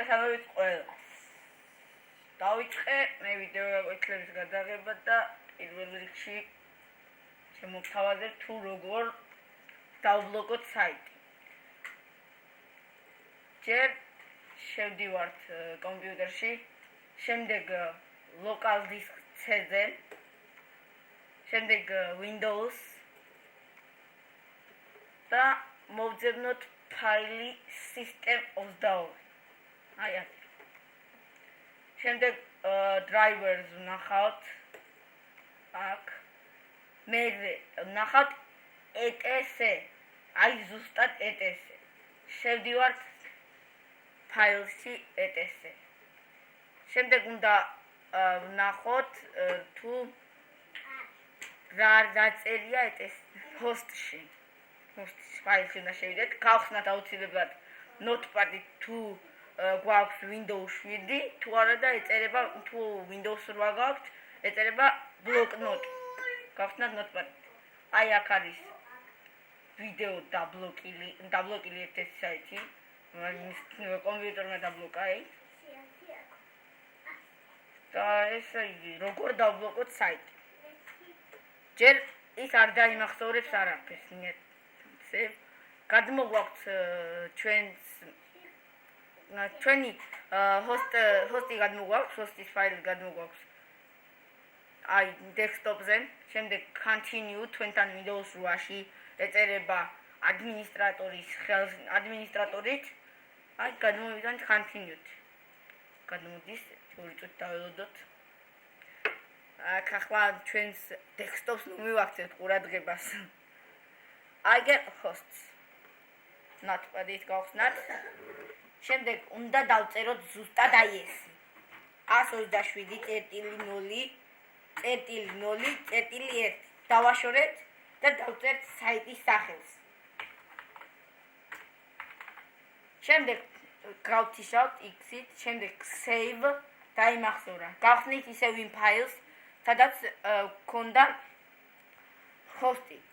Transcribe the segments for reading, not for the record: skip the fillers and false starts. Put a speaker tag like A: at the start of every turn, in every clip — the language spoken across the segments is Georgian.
A: მოგესალმებით ყველას. დავიწყე მე ვიდეო გაკვეთილების გადაღება და პირველ რიგში შემოვთავაზებ თუ როგორ დავბლოკოთ საიტი. ჯერ შევდივართ კომპიუტერში, შემდეგ local disk C-ზე, შემდეგ Windows და მოვძებნოთ ფაილი system22. აი აქ. შემდეგ drivers ვნახავთ აქ. მე ვნახავთ etc. აი ზუსტად etc. შევდივართ ფაილში etc. შემდეგ უნდა ვნახოთ თუ რა დაწერია etc. hostში. ფაილში უნდა შევიდეთ, გავხსნათ აუცილებლად notepad-ი თუ გვაქვს Windows 7, თუ არა და ეწერება თუ Windows 8 გაქვთ, ეწერება blocknote. გავხსნათ notepad. აი აქ არის ვიდეო დაბლოკილი ერთ-ერთი საიტი, კომპიუტერმა დაბლოკა აი. და ესე იგი, როგორ დავბლოკოთ საიტი? ჯერ ის არ დაიმახსოვრებს არაფერს, ნიეთ. გადმოგვაქვს ჩვენი ჰოსტი გადმოგვაქვს, ჰოსტის ფაილი გადმოგვაქვს აი დესკტოპზე, შემდეგ continue თქვენთან Windows 8-ში ეწერება ადმინისტრატორით, აი გადმოვიდეთ continue-ით. გადმოდის, ორი წუთი დაველოდოთ. აქ ახლა ჩვენს დესკტოპს მივაქცევთ ყურადღებას. I get hosts. Notepad-ით გავხსნათ. შემდეგ უნდა დავწეროთ ზუსტად აი ეს. 127.0.0.1. დავაშორეთ და დავწერთ საიტის სახელს. შემდეგ გავთიშავთ X-ით, შემდეგ save დაიმახსოვრა. გავხსნით ისევ იმ ფაილს, სადაც გქონდა hosting.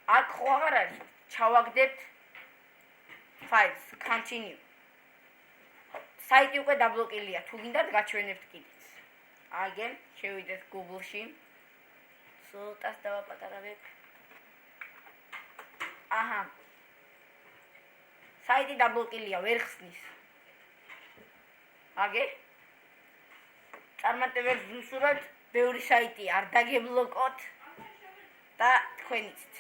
A: აქ ხო აღარ არის, ჩავაგდებთ ფაილს, continue. საიტი უკვე დაბლოკილია, თუ გინდათ გაჩვენებთ კიდეც. აგენ, შევიდეთ Google-ში. ცოტას დავაპატარავებ. აჰა. საიტი დაბლოკილია, ვერ ხსნის. აგე? წარმატებებს ვუსურვებთ, ბევრი საიტი არ დაგებლოკოთ და თქვენიც.